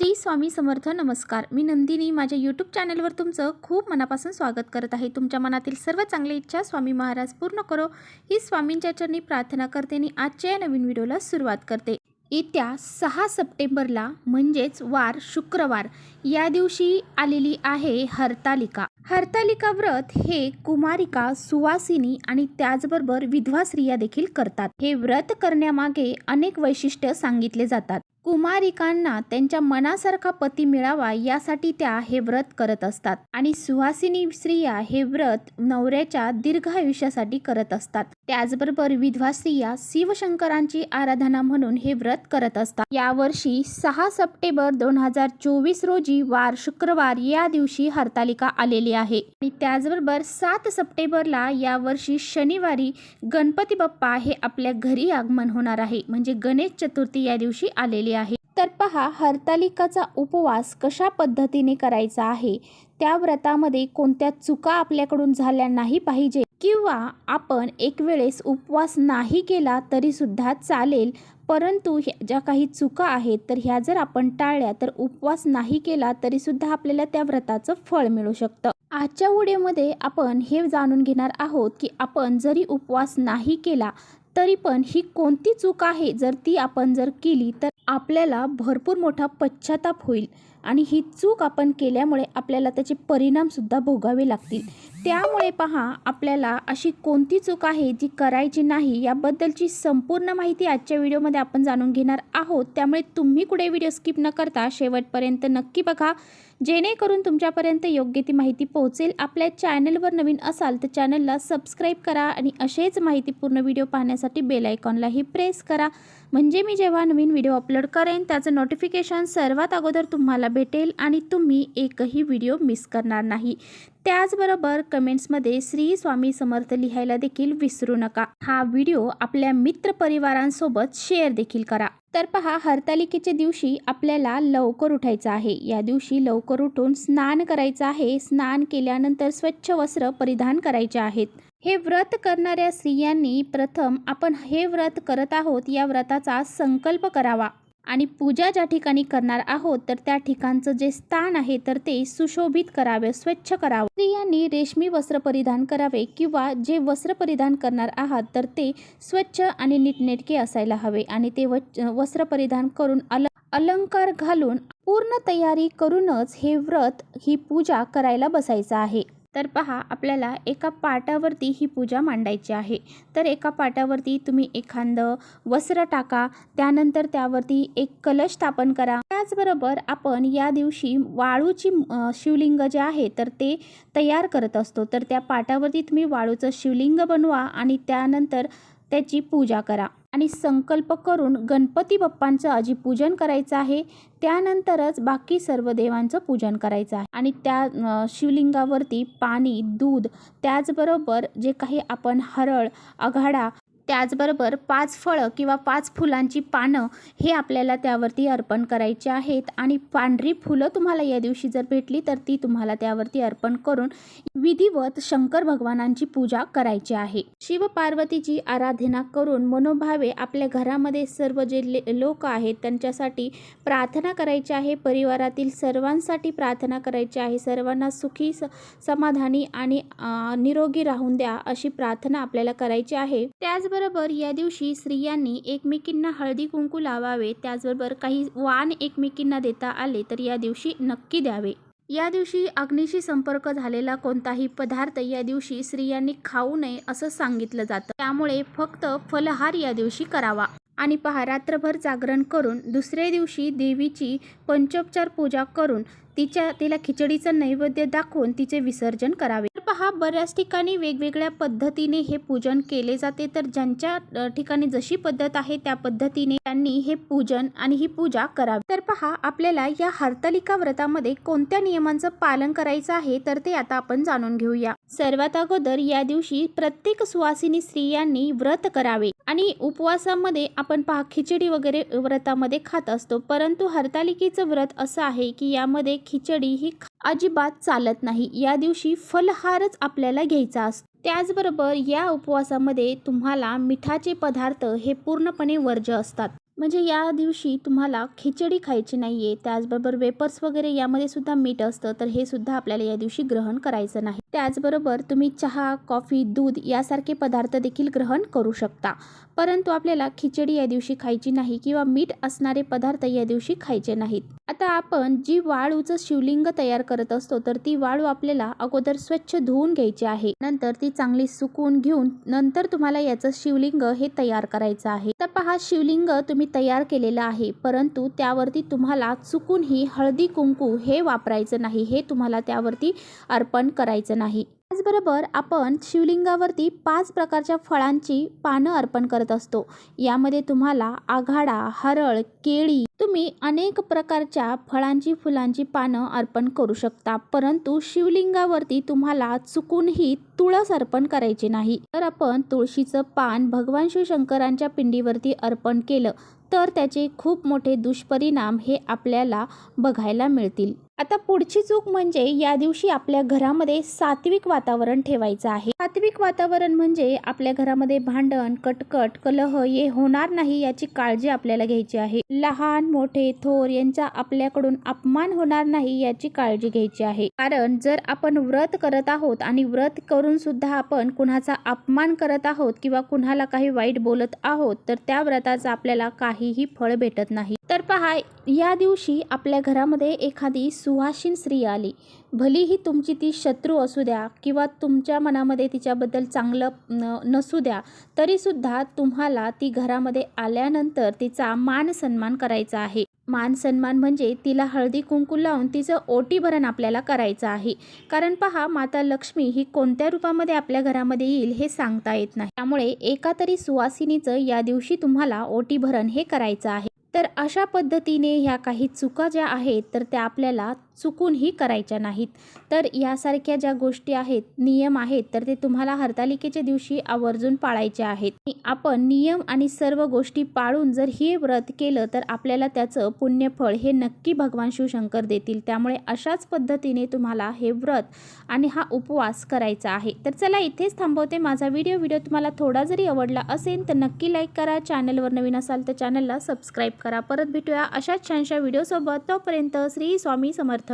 श्री स्वामी समर्थ. नमस्कार. मी नंदिनी. माझ्या यूट्यूब चॅनलवर तुमचं खूप मनापासून स्वागत करत आहे. तुमच्या मनातील सर्व चांगली इच्छा स्वामी महाराज पूर्ण करो ही स्वामींच्या चरणी प्रार्थना करते आणि आजच्या या नवीन व्हिडिओला सुरुवात करते. येत्या 6 सप्टेंबरला म्हणजेच वार शुक्रवार या दिवशी आलेली आहे हरतालिका. हरतालिका व्रत हे कुमारिका, सुवासिनी आणि त्याचबरोबर विधवा स्त्रिया देखील करतात. हे व्रत करण्यामागे अनेक वैशिष्ट्य सांगितले जातात. कुमारिकांना त्यांच्या मनासारखा पती मिळावा यासाठी त्या हे व्रत करत असतात आणि सुवासिनी स्त्रिया हे व्रत नवऱ्याच्या दीर्घ आयुष्यासाठी करत असतात. त्याचबरोबर विधवा स्त्रिया शिवशंकरांची आराधना म्हणून हे व्रत करत असतात. यावर्षी 6 सप्टेंबर 2024 रोजी वार शुक्रवार या दिवशी हरतालिका आलेली आहे आणि त्याचबरोबर 7 सप्टेंबरला यावर्षी शनिवारी गणपती बाप्पा हे आपल्या घरी आगमन होणार आहे, म्हणजे गणेश चतुर्थी या दिवशी आलेली आहे. तर पहा, हरतालिकाचा उपवास कशा पद्धतीने करायचा आहे, त्या व्रतामध्ये कोणत्या चुका आपल्याकडून झाल्या नाही पाहिजे किंवा आपण एक वेळेस उपवास नाही केला तरी सुद्धा चालेल, परंतु ज्या काही चुका आहेत तर ह्या जर आपण टाळल्या तर उपवास नाही केला तरी सुद्धा आपल्याला त्या व्रताचं फळ मिळू शकतं. आजच्या व्हिडिओमध्ये आपण हे जाणून घेणार आहोत की आपण जरी उपवास नाही केला तरी पण ही कोणती चूक आहे, जर ती आपण केली तर आपल्याला भरपूर मोठा पश्चाताप होईल आणि ही चूक आपण केल्यामुळे आपल्याला त्याचे परिणाम सुद्धा भोगावे लागतील. त्यामुळे पहा, आपल्याला अशी कोणती चूक आहे जी करायची नाही याबद्दलची संपूर्ण माहिती आजच्या व्हिडिओमध्ये आपण जाणून घेणार आहोत. त्यामुळे तुम्ही कुठे व्हिडिओ स्किप न करता शेवटपर्यंत नक्की बघा, जेणेकरून तुमच्यापर्यंत योग्य ती माहिती पोहोचेल. आपल्या चॅनलवर नवीन असाल तर चॅनलला सबस्क्राईब करा आणि असेच माहितीपूर्ण व्हिडिओ पाहण्यासाठी बेल आयकॉनलाही प्रेस करा, म्हणजे मी जेव्हा नवीन व्हिडिओ अपलोड करेन त्याचं नोटिफिकेशन सर्वात अगोदर तुम्हाला भेटेल आणि तुम्ही एकही व्हिडिओ मिस करणार नाही. त्याचबरोबर कमेंट्समध्ये श्री स्वामी समर्थ लिहायला देखील विसरू नका. हा व्हिडिओ आपल्या मित्रपरिवारांसोबत शेअर देखील करा. तर पहा, हरतालिकेच्या दिवशी आपल्याला लवकर उठायचं आहे. या दिवशी लवकर उठून स्नान करायचं आहे. स्नान केल्यानंतर स्वच्छ वस्त्र परिधान करायचे आहेत. हे व्रत करणाऱ्या स्त्रियांनी प्रथम आपण हे व्रत करत आहोत या व्रताचा संकल्प करावा आणि पूजा ज्या ठिकाणी करणार आहोत तर त्या ठिकाणचं जे स्थान आहे तर ते सुशोभित करावे, स्वच्छ करावे. स्त्रियांनी रेशमी वस्त्र परिधान करावे किंवा जे वस्त्र परिधान करणार आहात तर ते स्वच्छ आणि नीटनेटके असायला हवे आणि ते वस्त्र परिधान करून अलंकार घालून पूर्ण तयारी करूनच हे व्रत, ही पूजा करायला बसायचं आहे. तर पहा, आपल्याला एका पाटावरती ही पूजा मांडायची आहे. तर एका पाटावरती तुम्ही एखादं वस्त्र टाका, त्यानंतर त्यावरती एक कलश स्थापन करा. त्याचबरोबर आपण या दिवशी वाळूची शिवलिंग जे आहे तर ते तयार करत असतो. तर त्या पाटावरती तुम्ही वाळूचं शिवलिंग बनवा आणि त्यानंतर त्याची पूजा करा आणि संकल्प करून गणपती बाप्पांचं आधी पूजन करायचं आहे. त्यानंतरच बाकी सर्व देवांचं पूजन करायचं आहे आणि त्या शिवलिंगावरती पाणी, दूध, त्याचबरोबर जे काही आपण हरळ, आघाडा, त्याचबरोबर 5 फळं किंवा 5 फुलांची पानं हे आपल्याला त्यावरती अर्पण करायचे आहेत आणि पांढरी फुलं तुम्हाला या दिवशी जर भेटली तर ती तुम्हाला त्यावरती अर्पण करून विधिवत शंकर भगवानांची पूजा करायची आहे. शिव पार्वतीची आराधना करून मनोभावे आपल्या घरामध्ये सर्व जे लोक आहेत त्यांच्यासाठी प्रार्थना करायची आहे. परिवारातील सर्वांसाठी प्रार्थना करायची आहे. सर्वांना सुखी, समाधानी आणि निरोगी राहून द्या अशी प्रार्थना आपल्याला करायची आहे. त्याचबरोबर या दिवशी स्त्रियांनी एकमेकींना हळदी कुंकू लावावे. त्याचबरोबर काही वाण एकमेकींना देता आले तर या दिवशी नक्की द्यावे. या दिवशी अग्नीशी संपर्क झालेला कोणताही पदार्थ या दिवशी स्त्रियांनी खाऊ नये असं सांगितलं जातं. त्यामुळे फक्त फलहार या दिवशी करावा आणि पहा, रात्रभर जागरण करून दुसऱ्या दिवशी देवीची पंचोपचार पूजा करून तिला खिचडीचं नैवेद्य दाखवून तिचे विसर्जन करावे. तर पहा, बऱ्याच ठिकाणी वेगवेगळ्या पद्धतीने हे पूजन केले जाते. तर ज्यांच्या ठिकाणी जशी पद्धत आहे त्या पद्धतीने त्यांनी हे पूजन आणि ही पूजा करावी. तर पहा, आपल्याला या हरतालिका व्रतामध्ये कोणत्या नियमांचं पालन करायचं आहे तर ते आता आपण जाणून घेऊया. सर्वात अगोदर या दिवशी प्रत्येक सुवासिनी स्त्रियांनी व्रत करावे आणि उपवासामध्ये आपण पहा खिचडी वगैरे व्रतामध्ये खात असतो, परंतु हरतालिकेचं व्रत असं आहे की यामध्ये खिचडी ही अजिबात चालत नाही. या दिवशी फलहारच आपल्याला घ्यायचा असतो. त्याचबरोबर या उपवासामध्ये तुम्हाला मिठाचे पदार्थ हे पूर्णपणे वर्ज्य असतात. म्हणजे या दिवशी तुम्हाला खिचडी खायची नाही आहे. त्याचबरोबर वेपर्स वगैरे यामध्ये सुद्धा मीठ असतं, तर हे सुद्धा आपल्याला या दिवशी ग्रहण करायचं नाही. त्याचबरोबर तुम्ही चहा, कॉफी, दूध यासारखे पदार्थ देखील ग्रहण करू शकता. परंतु आपल्याला खिचडी या दिवशी खायची नाही किंवा मीठ असणारे पदार्थ या दिवशी खायचे नाहीत. आता आपण जी वाळूचं शिवलिंग तयार करत असतो, तर ती वाळू आपल्याला अगोदर स्वच्छ धुवून घ्यायची आहे. नंतर ती चांगली सुकवून घेऊन नंतर तुम्हाला याचं शिवलिंग हे तयार करायचं आहे. तर पहा, शिवलिंग तुम्ही तयार केलेलं आहे, परंतु त्यावरती तुम्हाला चुकूनही हळदी कुंकू हे वापरायचं नाही. हे तुम्हाला त्यावरती अर्पण करायचं नाही. त्याचबरोबर आपण शिवलिंगावरती 5 प्रकारच्या फळांची पानं अर्पण करत असतो. यामध्ये तुम्हाला आघाडा, हरळ, केळी, तुम्ही अनेक प्रकारच्या फळांची, फुलांची पानं अर्पण करू शकता. परंतु शिवलिंगावरती तुम्हाला चुकूनही तुळस अर्पण करायची नाही. तर आपण तुळशीचं पान भगवान शिवशंकरांच्या पिंडीवरती अर्पण केलं तर त्याचे खूप मोठे दुष्परिणाम हे आपल्याला बघायला मिळतील. आता पुढची चूक म्हणजे या दिवशी आपल्या घरामध्ये सात्विक वातावरण ठेवायचं आहे. सात्विक वातावरण म्हणजे आपल्या घरामध्ये भांडण, कटकट, कलह हे होणार नाही याची काळजी आपल्याला घ्यायची आहे. लहान, मोठे, थोर यांचा आपल्याकडून अपमान होणार नाही याची काळजी घ्यायची आहे. कारण जर आपण व्रत करत आहोत आणि व्रत करून सुद्धा आपण कुणाचा अपमान करत आहोत किंवा कुणाला काही वाईट बोलत आहोत, तर त्या व्रताचा आपल्याला काहीही फळ भेटत नाही. तर पहा, या दिवशी आपल्या घरामध्ये एखादी सुवासिन स्त्री आली, भलीही तुमची ती शत्रू असू द्या किंवा तुमच्या मनामध्ये तिच्याबद्दल चांगलं नसू द्या, तरीसुद्धा तुम्हाला ती घरामध्ये आल्यानंतर तिचा मान सन्मान करायचा आहे. मान सन्मान म्हणजे तिला हळदी कुंकू लावून तिचं ओटी भरण आपल्याला करायचं आहे. कारण पहा, माता लक्ष्मी ही कोणत्या रूपामध्ये आपल्या घरामध्ये येईल हे सांगता येत नाही. त्यामुळे एका तरी सुवासिनीचं या दिवशी तुम्हाला ओटी भरण हे करायचं आहे. तर अशा पद्धतीने ह्या काही चुका ज्या आहेत तर त्या आपल्याला चुकूनही करायच्या नाहीत. तर यासारख्या ज्या गोष्टी आहेत, नियम आहेत, तर ते तुम्हाला हरतालिकेच्या दिवशी आवर्जून पाळायचे आहेत. आपण नियम आणि सर्व गोष्टी पाळून जर हे व्रत केलं तर आपल्याला त्याचं पुण्यफळ हे नक्की भगवान शिवशंकर देतील. त्यामुळे अशाच पद्धतीने तुम्हाला हे व्रत आणि हा उपवास करायचा आहे. तर चला, इथेच थांबवते माझा व्हिडिओ तुम्हाला थोडा जरी आवडला असेल तर नक्की लाईक करा. चॅनलवर नवीन असाल तर चॅनलला सबस्क्राईब करा. परत भेटूया अशाच छानशा व्हिडिओसोबत. तोपर्यंत श्री स्वामी समर्थ.